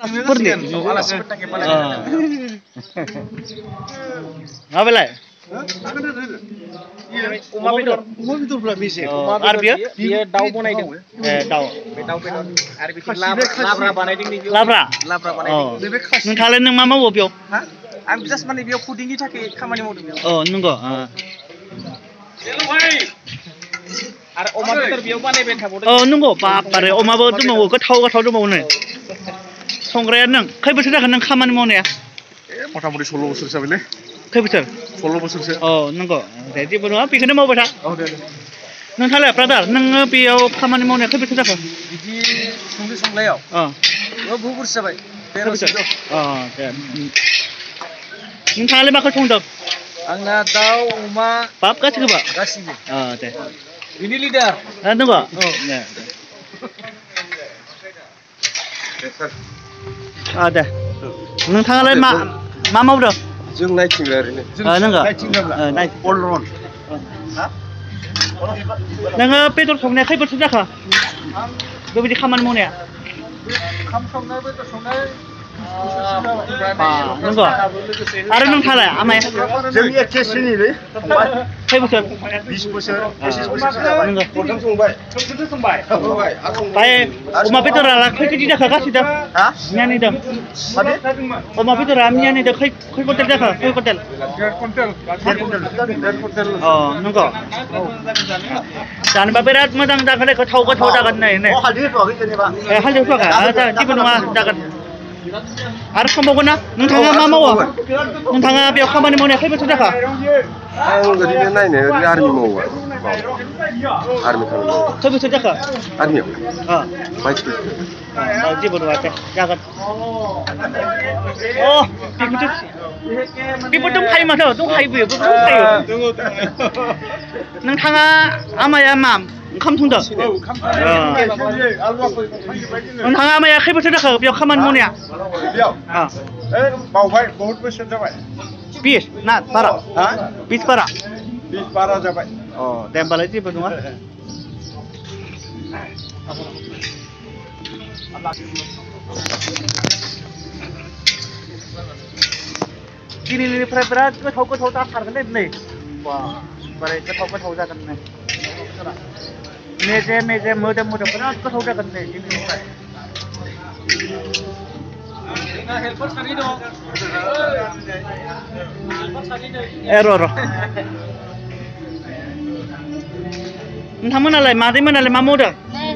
फोरनि माबालाय अमा बेदरफ्रा बेसे आरो बियो दाउ बनायदों दाउ बे दाउ बेदर आरो बिथिं लाब्रा बानायदों नै लाब्रा बानायदों नोंथाङालाय नों मा मावो बेयाव आं जास्ट माने बेयाव फुडिंनि थाखाय खामानि मावदों औ नंगौ आरो अमा बेदर बेयाव बानायबाय थाबावदों औ नंगौ बापारे अमाबो दंबावो गोथाव दंबावो नै संग्राया नों खै बोसोर जाखो नों खामानि मावनाया मथा मथि 16 बोसोर जाबायलै खै बोसोर 16 बोसोरसो औ नंगौ दे जेबो नङा बेखौनो मावबाय था औ दे नोंथाङालाय ब्रादार नोङो बेयाव खामानि मावनाया खै बोसोर जाखो बिदि संख्रि संलायाव बहुद बोसोर जाबाय 13 बोसोर दे नोंथाङालाय माखौ संदों आंना दाउ अमा बाप गासिबो दे बिनि लिडार नंगौ दे नोंथाङालाय मा मावदों जों नायथिंग्रा ओरैनो नोंगौ अलराउन्ड नोङो बेदर संनाया खै बोसोर जाखो बेबायदि खामानि मावनाया ओंखाम संनाय बेदर संनाय नंगौ आरो नोंथाङालाय आमाय जों एखे सिनिलै खै बोसोर 20 बोसोर 25 बोसोर जाबाय खनथाम संबाय ओमफ्राय अमा बेदरालाय खै केजि जाखो गासिदों मियानिदों अमा बेदरा मियानिदों खै कुइन्टेल जाखो खै कुइन्टेल 1.5 कुइन्टेल नंगौ जानोबा बिराद मोजां जागोन गोथाव जागोन नै हालदै होथ'वाखै जेनेबा हालदै होथ'वाखै जेबो नङा जागोन आरो संबावगोन ना नोंथाङा मा मावो नोंथाङा बेयाव खामानि मावनाया खै बोसोर जाखो आं ओरैनो नायनो आर्मि मावो आर्मि खामानि मावो खै बोसोर जाखो आर्मियाव 22 बोसोर जेबो नङा दे जागोन बेबो दंखायो माथो दंखायो बेबो दंखायो नोंथाङा आमाया मा ओंखाम संदों नोंथाङा आमाया खै बोसोर जाखो बेयाव खामानि मावनाया बावबाय बहुत बोसोर जाबाय 20 ना बारा 20 बारा जाबाय दे होमबालाय जेबो नङा दिनैनिफ्राय बिराद गोथाव जाथारगोन नै बारे गोथाव जागोन नै मेजे मोदोम बिराद गोथाव जागोन नै दिनैनिफ्राय र' नोंथांमोनालाय मादैमोनालाय मा मावदों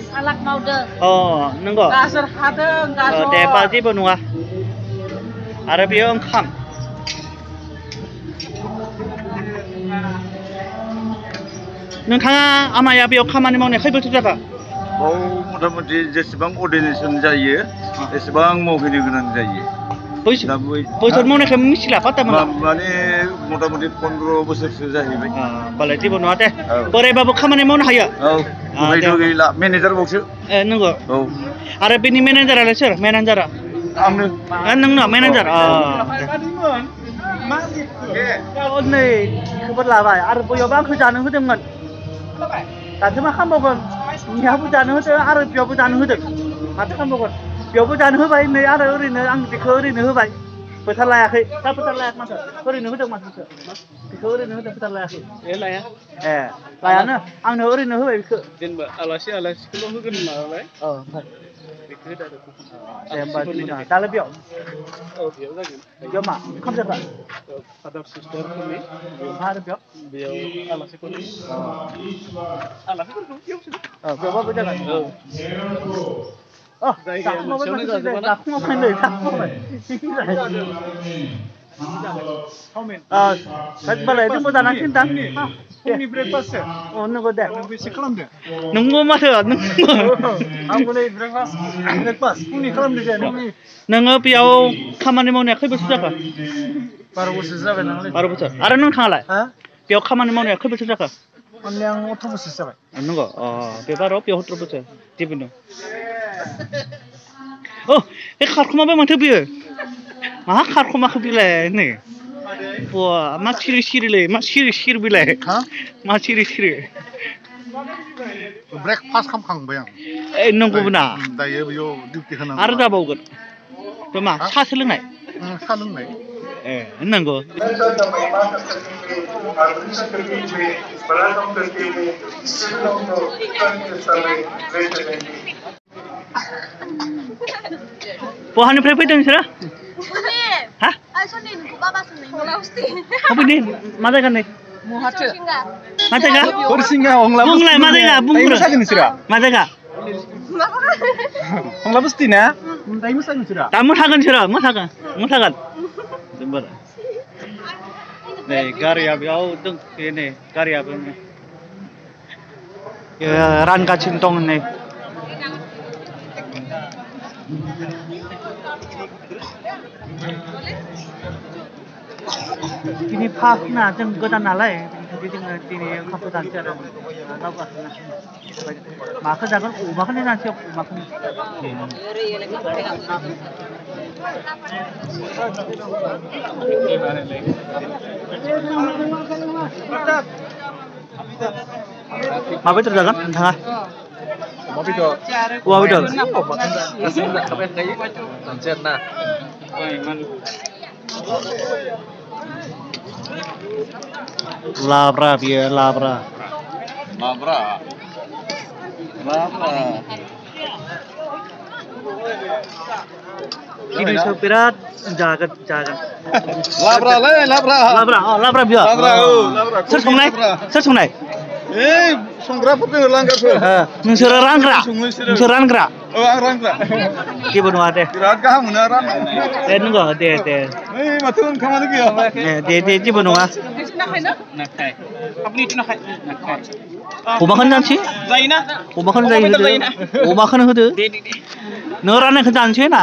सालाद मावदों नंगौ गाजर हादों गाजर दे बा जेबो नङा आरो बेयो ओंखाम नोंथाङा आमाया बेयाव खामानि मावनाया खै बोसोर जाखो मथा मथि जेसेबां अर्डिनेसन जायो एसेबां मावहैनो गोनां जायो बोसोर मावनायखौ मिथिला पात्ता मोनला माने मथा मथि 15 बोसोरसो जाहैबाय होमबालाय जेबो नङा दे बोरायबाबो खामानि मावनो हायो गैला मेनेजार बावसो नंगौ आरो बेनि मेनेजारालाय सोर मेनेजारा आंनो नोंनो मेनेजार नै खबर लाबाय आरो बैयावबो आंखौ जानो होदोंमोन दासो मा खालामबावगोन निहाबो जानो होदों आरो बेयावबो जानो होदों माथो खालामबावगोन बेयावबो जानो होबाय नै आरो ओरैनो आं बेखौ ओरैनो होबाय फोथार लायाखै दा फोथार लायाखै माथो ओरैनो होदों माथो बेखौ ओरैनो होदों फोथार लायाखै लाया लायानो आंनो ओरैनो होबाय बेखौ जेनेबा आलासिखौल' होगोन नालाय बेखौ होदो दे होमबा दालाय बेयाव जागोन बेयाव मा ओंखाम जाग्रा फादार सिस्टारफोरनि आरो बेयाव आलासिफोरनि आलासिफोरखौ बेयावबाबो जागोन जाखुमाव फैनो होनबालाय जोंबो जानांसिगोन दां फुंनि ब्रेकफास्टसो नंगौ दे बेसे खालामदो नोंबो माथो आंबो नै ब्रेकफास्ट फुंनि खालामदो दे नोङो बेयाव खामानि मावनाया खै बोसोर जाखो 12 बोसोर जाबाय नालाय 12 बोसोर आरो नोंथाङालाय बेयाव खामानि मावनाया खै बोसोर जाखो आं 18 बोसोर जाबाय नंगौ बे बाराव बेयाव 17 बोसोर जेबो नङा बे खारखुमाबाय माथो बियो मा खारखुमाखो बिलाय नै मा सिरि मा सिरि बिलाय मा सिरि ब्रेकफास्ट खालामखांबाय आं नंगौबो ना दायो बेयाव डिउटि होनांगौ आरो जाबावगोन 또 막, 사 슬릉나이. 사 लोंनाय. 예, 있는거. 뭐 하늘फ्राय फैदों नोंसोरो? हा? apa ini? मा जायगा नै? मा जायगा? हरसिंगा हंला बुंलाय मा जायगा? बुंग्रो. मोसागोन नोंसोरा? मा जायगा? हंला बस्ति ना? दायो मोसागोन नोंसोरा? दा मोसागोन नोंसोरो? मोसागोन. जोबोर. नै गारिया बेयाव दंफैयो नै गारियाबो नै. रानगासिनो दं नै. दिनै फासना जों गोदान नालाय बेनिखायनो जोङो दिनै ओंखामखौ जानोसै आरो माखौ जागोन अमाखौनो जानोसै अमाखौनो मा बेदर जागोन नोंथाङा? अमा बेदर. Labra biar labra. Ini birat jagat. Labra biar. Ser songnai. संग्राफोर दङ लांग्राफोर नोंसोरो रानग्रा आं रानग्रा जेबो नङा दे बिराद गाहाम मोनो राननो दे नंगौ दे माथो ओंखामानो गैया दे जेबो नङा अमाखौनो जानोसै जायोना अमाखौनो होदो नों राननायखौ जानोसै ना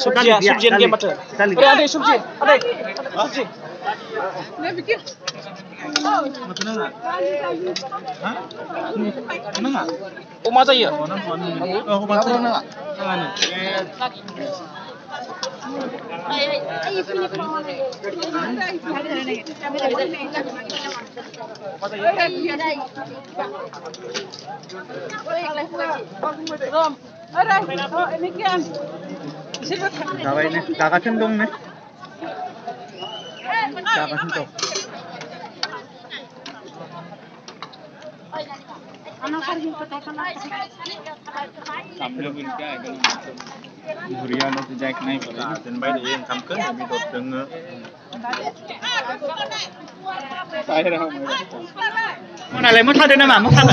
subjian dia macam. Ada subji. Nah bikin. Kenapa? Uma saya. Uma kenapa? 나가신 동네. 나가신 동. Durian itu jack naik pada dan bayi dia yang kamkan kami dot dengar. Mana lagi mau ada nama? Mau ada?